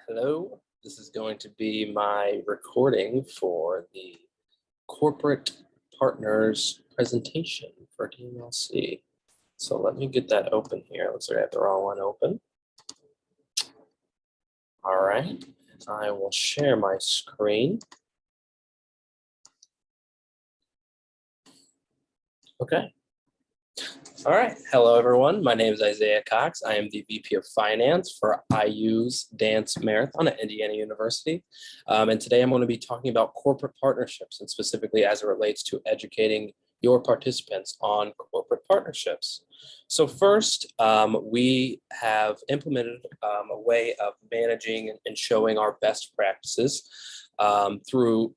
Hello, this is going to be my recording for the corporate partners presentation for DMLC. So let me get that open here. Looks like I have the wrong one open. All right, I will share my screen. Okay. All right. Hello, everyone. My name is Isaiah Cox. I am the VP of Finance for IU's Dance Marathon at Indiana University. And today I'm going to be talking about corporate partnerships and specifically as it relates to educating your participants on corporate partnerships. So first, we have implemented a way of managing and showing our best practices through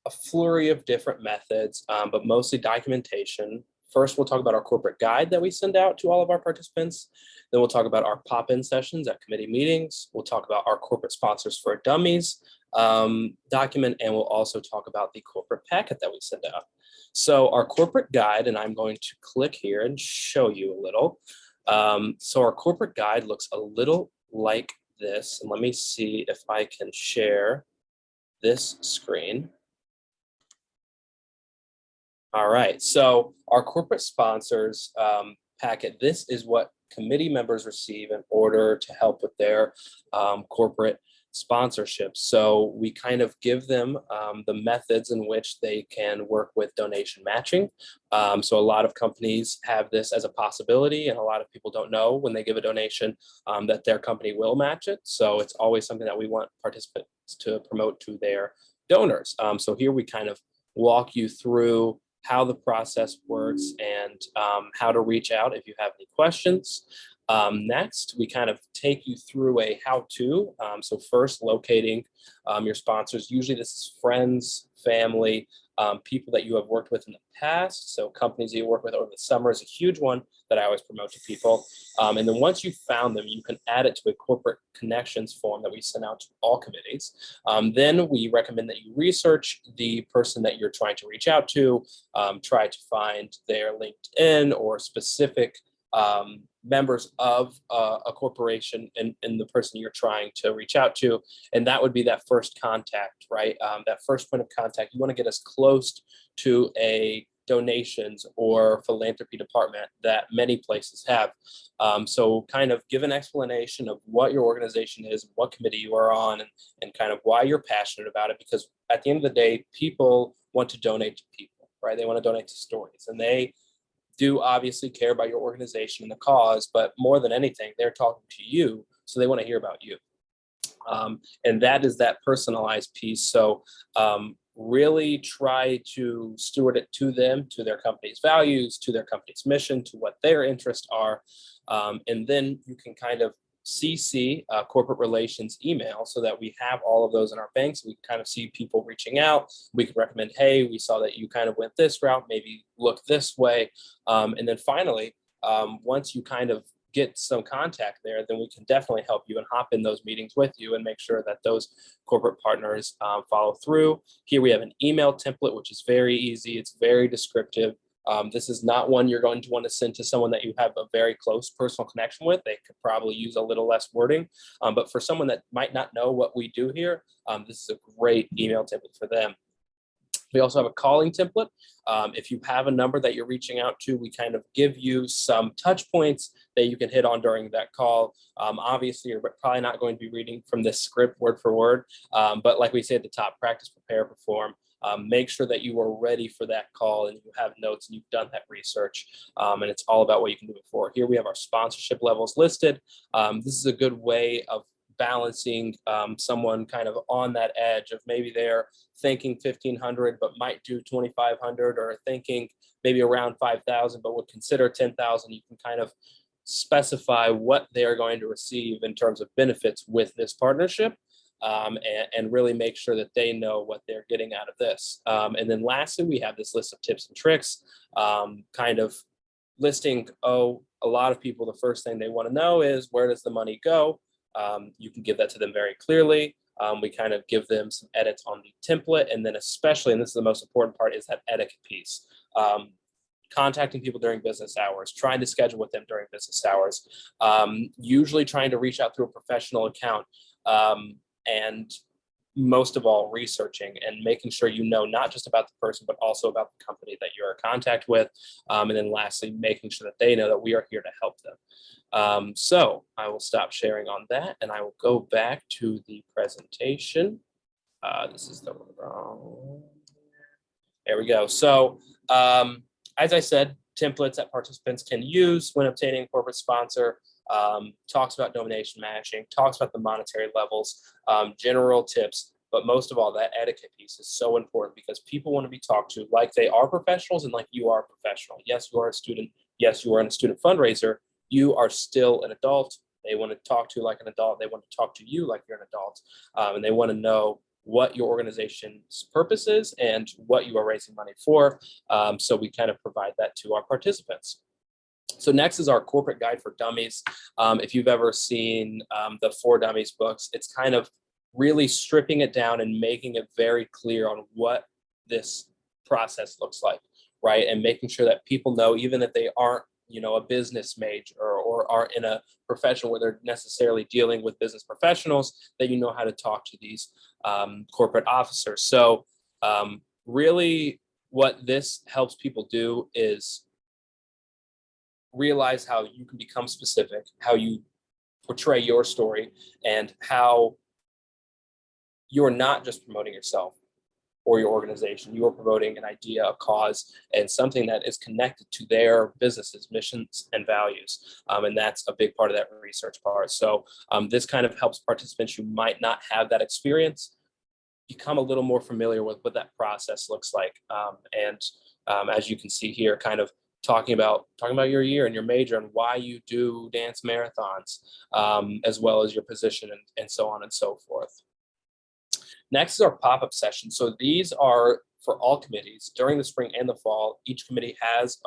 a flurry of different methods, but mostly documentation. First, we'll talk about our corporate guide that we send out to all of our participants. Then we'll talk about our pop-in sessions at committee meetings. We'll talk about our corporate sponsors for dummies document, and we'll also talk about the corporate packet that we send out. So our corporate guide, and I'm going to click here and show you a little. So our corporate guide looks a little like this. And let me see if I can share this screen. All right, so our corporate sponsors packet, this is what committee members receive in order to help with their corporate sponsorships. So we kind of give them the methods in which they can work with donation matching. So a lot of companies have this as a possibility, and a lot of people don't know when they give a donation that their company will match it. So it's always something that we want participants to promote to their donors. So here we kind of walk you through how the process works and how to reach out if you have any questions. Next, we kind of take you through a how-to. So first, locating your sponsors. Usually this is friends, family, people that you have worked with in the past. So companies that you work with over the summer is a huge one that I always promote to people. And then once you've found them, you can add it to a corporate connections form that we send out to all committees. Then we recommend that you research the person that you're trying to reach out to, try to find their LinkedIn or specific members of a corporation and the person you're trying to reach out to. And that would be that first contact, right? That first point of contact. You want to get as close to a donations or philanthropy department that many places have. So kind of give an explanation of what your organization is, what committee you are on, and kind of why you're passionate about it. Because at the end of the day, people want to donate to people, right? They want to donate to stories, and they do obviously care about your organization and the cause, but more than anything, they're talking to you, so they want to hear about you. And that is that personalized piece. So really try to steward it to them, to their company's values, to their company's mission, to what their interests are. And then you can kind of CC corporate relations email so that we have all of those in our banks. We can kind of see people reaching out. We could recommend, hey, we saw that you kind of went this route, maybe look this way. And then finally, once you kind of get some contact there, then we can definitely help you and hop in those meetings with you and make sure that those corporate partners follow through. Here we have an email template, which is very easy. It's very descriptive. This is not one you're going to want to send to someone that you have a very close personal connection with. They could probably use a little less wording. But for someone that might not know what we do here, this is a great email template for them. We also have a calling template. If you have a number that you're reaching out to, we kind of give you some touch points that you can hit on during that call. Obviously, you're probably not going to be reading from this script word for word, but like we say at the top, practice, prepare, perform. Make sure that you are ready for that call and you have notes and you've done that research, and it's all about what you can do it for. Here we have our sponsorship levels listed. This is a good way of balancing someone kind of on that edge of maybe they're thinking 1,500 but might do 2,500, or thinking maybe around 5,000 but would consider 10,000. You can kind of specify what they are going to receive in terms of benefits with this partnership, and really make sure that they know what they're getting out of this. And then lastly, we have this list of tips and tricks, kind of listing, a lot of people, the first thing they want to know is, where does the money go? You can give that to them very clearly. We kind of give them some edits on the template, and then especially, and this is the most important part, is that etiquette piece. Contacting people during business hours, trying to schedule with them during business hours, usually trying to reach out through a professional account. and most of all, researching and making sure you know not just about the person, but also about the company that you're in contact with. And then lastly, making sure that they know that we are here to help them. So I will stop sharing on that, and I will go back to the presentation. This is the wrong. There we go. So as I said, templates that participants can use when obtaining a corporate sponsor, talks about donation matching, talks about the monetary levels, general tips, but most of all, that etiquette piece is so important because people want to be talked to like they are professionals and like you are a professional. Yes, you are a student. Yes, you are a student fundraiser. You are still an adult. They want to talk to you like an adult. They want to talk to you like you're an adult. And they want to know what your organization's purpose is and what you are raising money for. So we kind of provide that to our participants. So next is our corporate guide for dummies. If you've ever seen the For Dummies books, it's kind of really stripping it down and making it very clear on what this process looks like, right? And making sure that people know, even if they aren't, a business major or are in a profession where they're necessarily dealing with business professionals, that you know how to talk to these corporate officers. So really what this helps people do is realize how you can become specific, how you portray your story, and how you're not just promoting yourself or your organization. You are promoting an idea, a cause, and something that is connected to their businesses, missions, and values. And that's a big part of that research part. So this kind of helps participants who might not have that experience become a little more familiar with what that process looks like. And as you can see here, kind of talking about your year and your major and why you do dance marathons, as well as your position and so on and so forth. Next is our pop-up session. So these are for all committees during the spring and the fall. Each committee has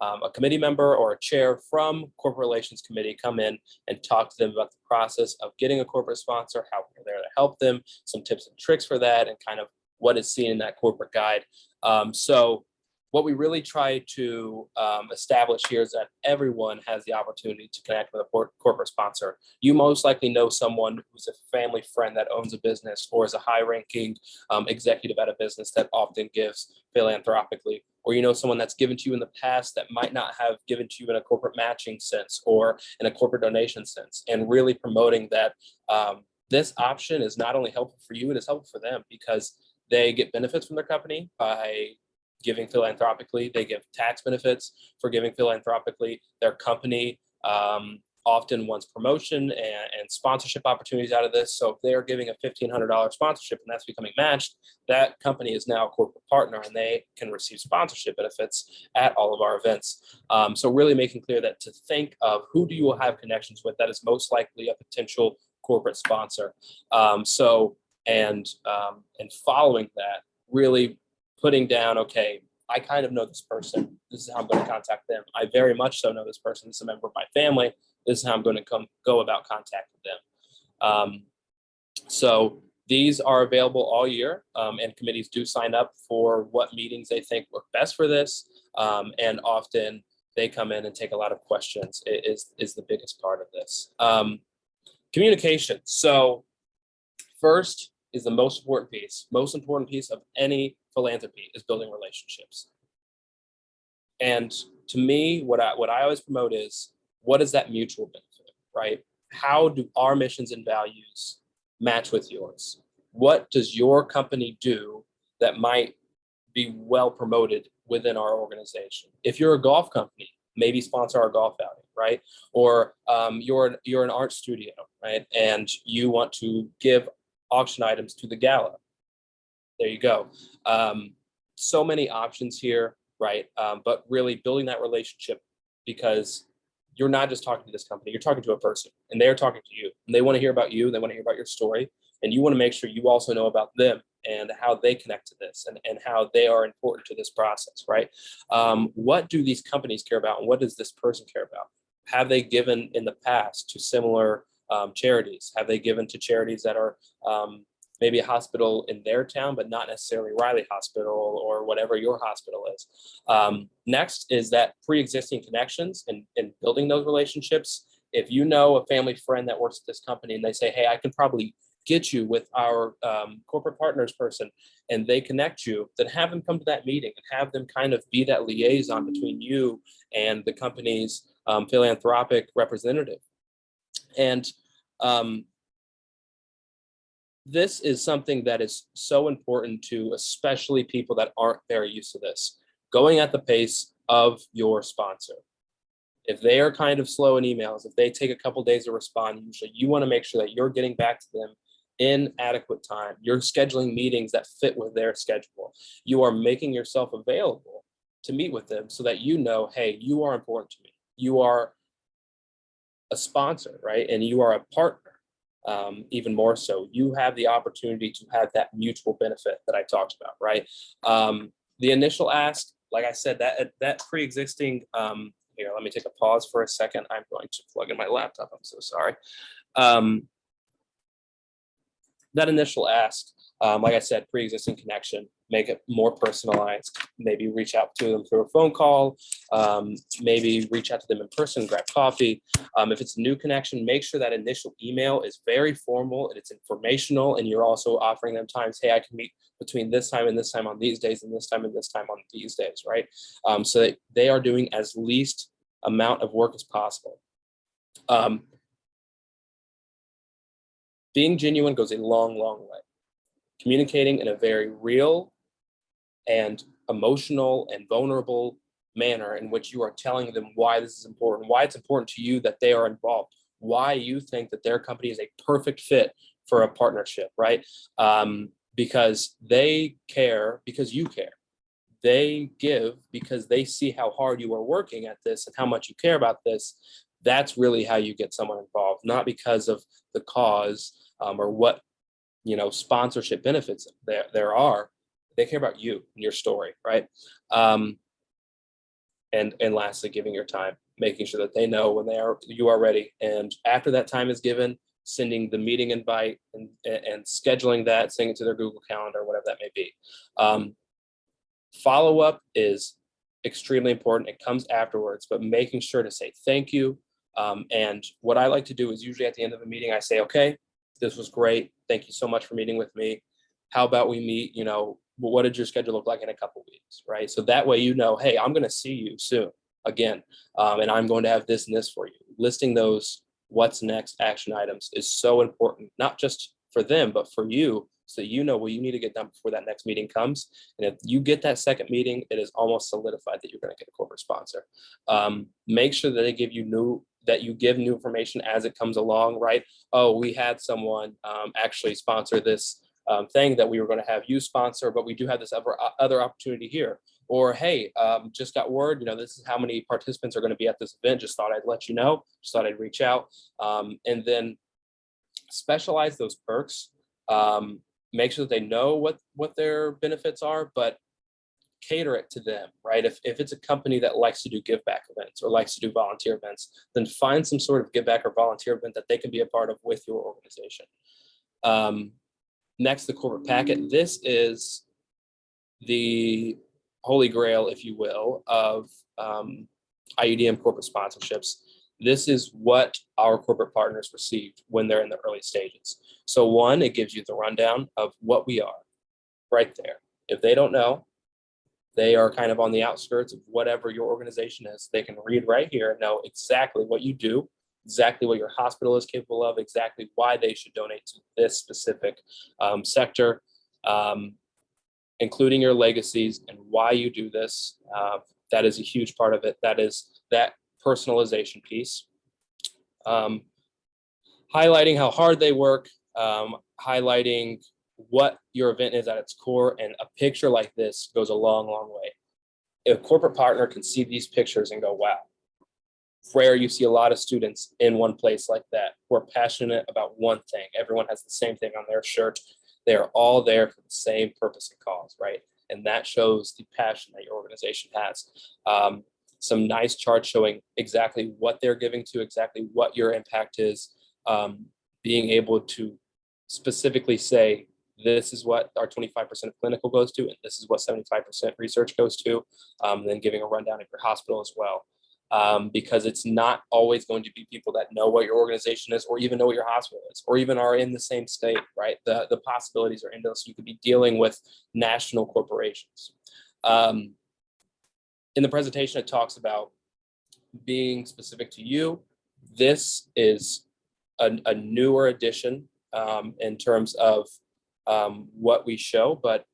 a committee member or a chair from corporate relations committee come in and talk to them about the process of getting a corporate sponsor, how we're there to help them, some tips and tricks for that, and kind of what is seen in that corporate guide. So what we really try to establish here is that everyone has the opportunity to connect with a corporate sponsor. You most likely know someone who's a family friend that owns a business or is a high-ranking executive at a business that often gives philanthropically, or you know someone that's given to you in the past that might not have given to you in a corporate matching sense or in a corporate donation sense, and really promoting that this option is not only helpful for you, it is helpful for them because they get benefits from their company by giving philanthropically. They give tax benefits for giving philanthropically. Their company often wants promotion and sponsorship opportunities out of this. So if they're giving a $1,500 sponsorship and that's becoming matched, that company is now a corporate partner and they can receive sponsorship benefits at all of our events. So really making clear that to think of who do you have connections with that is most likely a potential corporate sponsor. And following that, really putting down, okay, I kind of know this person. This is how I'm going to contact them. I very much so know this person. This is a member of my family. This is how I'm going to go about contacting them. So these are available all year, and committees do sign up for what meetings they think work best for this. And often they come in and take a lot of questions. It is the biggest part of this. Communication. So first is the most important piece. Most important piece of any philanthropy is building relationships. And to me, what I always promote is, what is that mutual benefit, right? How do our missions and values match with yours? What does your company do that might be well promoted within our organization? If you're a golf company, maybe sponsor our golf outing, right? Or you're an art studio, right? And you want to give auction items to the gala. There you go. So many options here, right? But really building that relationship, because you're not just talking to this company, you're talking to a person and they're talking to you and they want to hear about you. They want to hear about your story. And you want to make sure you also know about them and how they connect to this and how they are important to this process, right? What do these companies care about and what does this person care about? Have they given in the past to similar charities? Have they given to charities that are maybe a hospital in their town, but not necessarily Riley Hospital or whatever your hospital is? Next is that pre-existing connections and building those relationships. If you know a family friend that works at this company and they say, hey, I can probably get you with our corporate partners person and they connect you, then have them come to that meeting and have them kind of be that liaison between you and the company's philanthropic representative. And this is something that is so important to especially people that aren't very used to this, going at the pace of your sponsor. If they are kind of slow in emails, if they take a couple days to respond, usually you want to make sure that you're getting back to them in adequate time. You're scheduling meetings that fit with their schedule. You are making yourself available to meet with them so that you know, hey, you are important to me. You are a sponsor, right? And you are a partner. Even more so, you have the opportunity to have that mutual benefit that I talked about, right? The initial ask, like I said, that pre-existing, here, let me take a pause for a second. I'm going to plug in my laptop. I'm so sorry. That initial ask, like I said, pre-existing connection, make it more personalized, maybe reach out to them through a phone call, maybe reach out to them in person, grab coffee. If it's a new connection, make sure that initial email is very formal and it's informational, and you're also offering them times, hey, I can meet between this time and this time on these days and this time on these days, right? So that they are doing as least amount of work as possible. Being genuine goes a long, long way. Communicating in a very real and emotional and vulnerable manner in which you are telling them why this is important, why it's important to you that they are involved, why you think that their company is a perfect fit for a partnership, right? Because they care, because you care. They give because they see how hard you are working at this and how much you care about this. That's really how you get someone involved, not because of the cause or what sponsorship benefits there are. They care about you and your story, right? And lastly, giving your time, making sure that they know when you are ready. And after that time is given, sending the meeting invite and scheduling that, sending it to their Google Calendar, whatever that may be. Follow-up is extremely important. It comes afterwards, but making sure to say thank you. And what I like to do is usually at the end of a meeting, I say, okay, this was great. Thank you so much for meeting with me. How about we meet, what did your schedule look like in a couple weeks, right? So that way, hey, I'm going to see you soon again, and I'm going to have this and this for you. Listing those what's next action items is so important, not just for them, but for you, so you know what you need to get done before that next meeting comes. And if you get that second meeting, it is almost solidified that you're going to get a corporate sponsor. Make sure that you give new information as it comes along, right? Oh, we had someone actually sponsor this thing that we were going to have you sponsor, but we do have this other opportunity here. Or, hey, just got word, this is how many participants are going to be at this event. Just thought I'd let you know, just thought I'd reach out. And then specialize those perks. Make sure that they know what their benefits are, but cater it to them, right? If it's a company that likes to do give back events or likes to do volunteer events, then find some sort of give back or volunteer event that they can be a part of with your organization. Next, the corporate packet. This is the holy grail, if you will, of IUDM corporate sponsorships. This is what our corporate partners receive when they're in the early stages. So one, it gives you the rundown of what we are right there. If they don't know, they are kind of on the outskirts of whatever your organization is. They can read right here and know exactly what you do, exactly what your hospital is capable of, exactly why they should donate to this specific sector, including your legacies and why you do this. That is a huge part of it. That is that personalization piece. Highlighting how hard they work, highlighting what your event is at its core, and a picture like this goes a long, long way. If a corporate partner can see these pictures and go, wow, rare you see a lot of students in one place like that who are passionate about one thing. Everyone has the same thing on their shirt. They are all there for the same purpose and cause, right? And that shows the passion that your organization has. Some nice charts showing exactly what they're giving to, exactly what your impact is, being able to specifically say, this is what our 25% of clinical goes to, and this is what 75% research goes to, then giving a rundown of your hospital as well. because it's not always going to be people that know what your organization is, or even know what your hospital is, or even are in the same state, right? The possibilities are endless. You could be dealing with national corporations. In the presentation, it talks about being specific to you. This is a newer addition in terms of what we show, but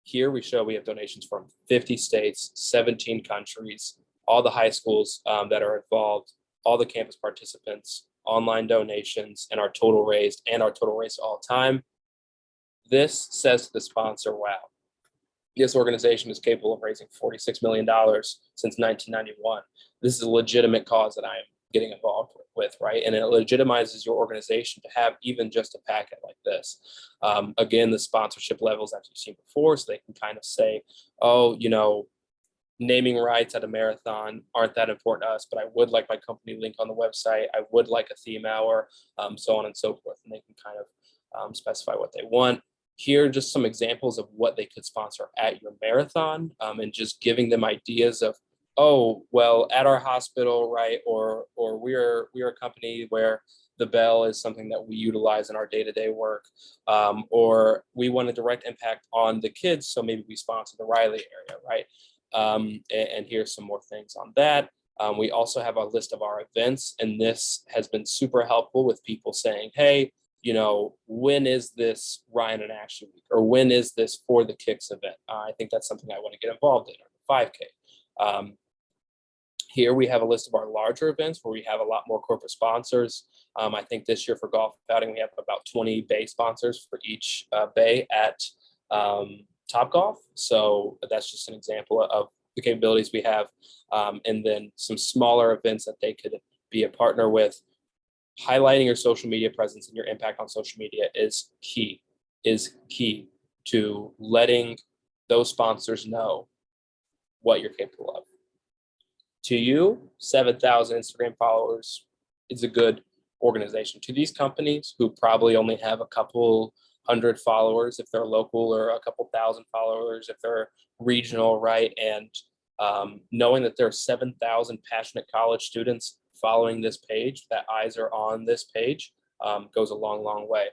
here we show we have donations from 50 states, 17 countries, all the high schools that are involved, all the campus participants, online donations, and our total raised all time. This says to the sponsor, wow, this organization is capable of raising $46 million since 1991. This is a legitimate cause that I am getting involved with, right? And it legitimizes your organization to have even just a packet like this. Again, the sponsorship levels that you've seen before, so they can kind of say, oh, you know, naming rights at a marathon aren't that important to us, but I would like my company link on the website. I would like a theme hour, so on and so forth. And they can kind of specify what they want. Here are just some examples of what they could sponsor at your marathon, and just giving them ideas of, oh, well, at our hospital, right? Or we're a company where the bell is something that we utilize in our day-to-day work, or we want a direct impact on the kids, so maybe we sponsor the Riley area, right? And here's some more things on that. We also have a list of our events, and this has been super helpful with people saying, hey, you know, when is this Ryan and Ashley week, or when is this For the Kicks event? I think that's something I want to get involved in, or the 5K. Here we have a list of our larger events where we have a lot more corporate sponsors. I think this year for golf outing, we have about 20 bay sponsors for each bay at Topgolf. So that's just an example of the capabilities we have. And then some smaller events that they could be a partner with. Highlighting your social media presence and your impact on social media is key to letting those sponsors know what you're capable of. To you, 7,000 Instagram followers is a good organization. To these companies who probably only have a couple hundred followers if they're local, or a couple thousand followers if they're regional, right? And knowing that there are 7,000 passionate college students following this page, that eyes are on this page, goes a long, long way.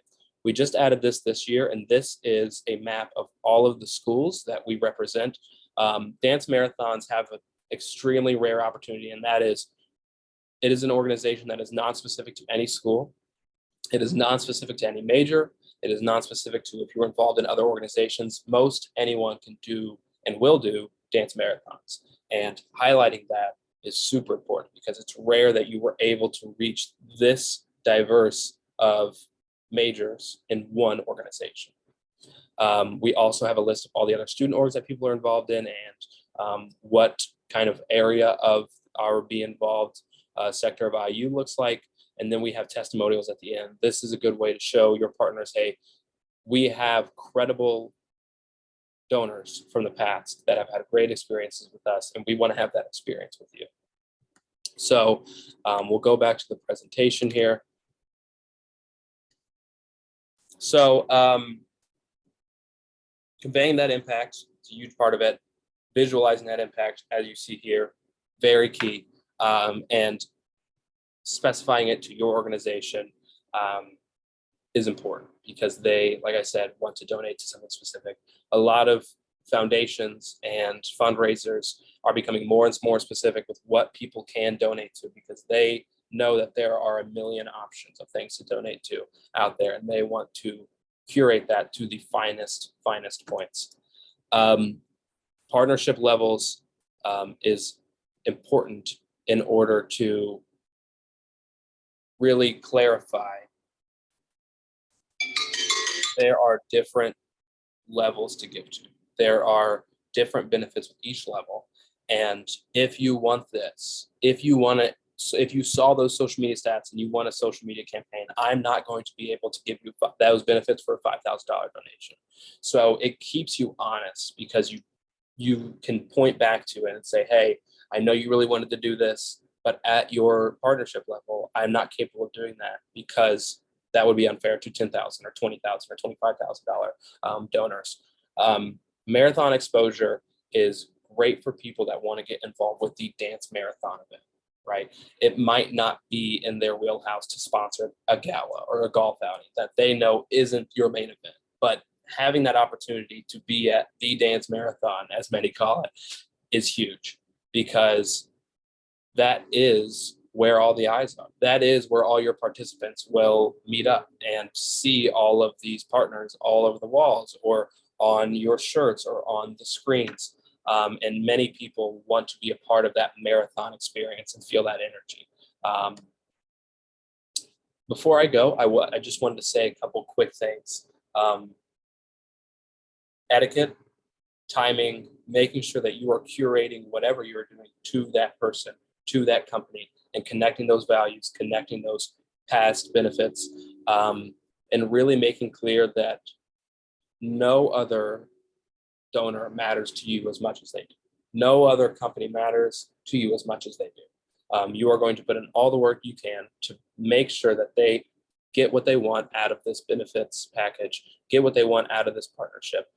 We just added this year, and this is a map of all of the schools that we represent. Dance marathons have an extremely rare opportunity, and that is, it is an organization that is non-specific to any school. It is non-specific to any major. It is non-specific to if you're involved in other organizations. Most anyone can do and will do dance marathons. And highlighting that is super important, because it's rare that you were able to reach this diverse of majors in one organization. We also have a list of all the other student orgs that people are involved in, and what kind of area of our Be Involved sector of IU looks like. And then we have testimonials at the end. This is a good way to show your partners, hey, we have credible donors from the past that have had great experiences with us, and we want to have that experience with you. So we'll go back to the presentation here. So conveying that impact is a huge part of it. Visualizing that impact, as you see here, very key. And specifying it to your organization is important, because they, like I said, want to donate to something specific. A lot of foundations and fundraisers are becoming more and more specific with what people can donate to, because they know that there are a million options of things to donate to out there, and they want to curate that to the finest points. Partnership levels is important in order to really clarify. There are different levels to give to. There are different benefits with each level. And if you want this, if you saw those social media stats and you want a social media campaign, I'm not going to be able to give you those benefits for a $5,000 donation. So it keeps you honest, because you can point back to it and say, hey, I know you really wanted to do this, but at your partnership level, I'm not capable of doing that, because that would be unfair to $10,000 or $20,000 or $25,000 donors. Marathon exposure is great for people that want to get involved with the dance marathon event. right? It might not be in their wheelhouse to sponsor a gala or a golf outing that they know isn't your main event, but having that opportunity to be at the dance marathon, as many call it, is huge, because that is where all the eyes are. That is where all your participants will meet up and see all of these partners all over the walls or on your shirts or on the screens. And many people want to be a part of that marathon experience and feel that energy. Before I go, I just wanted to say a couple quick things. Etiquette, timing, making sure that you are curating whatever you're doing to that person, to that company, and connecting those values, connecting those past benefits, and really making clear that no other donor matters to you as much as they do. No other company matters to you as much as they do. You are going to put in all the work you can to make sure that they get what they want out of this benefits package, get what they want out of this partnership.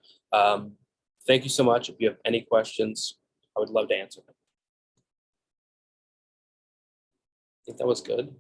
Thank you so much. If you have any questions, I would love to answer them. I think that was good.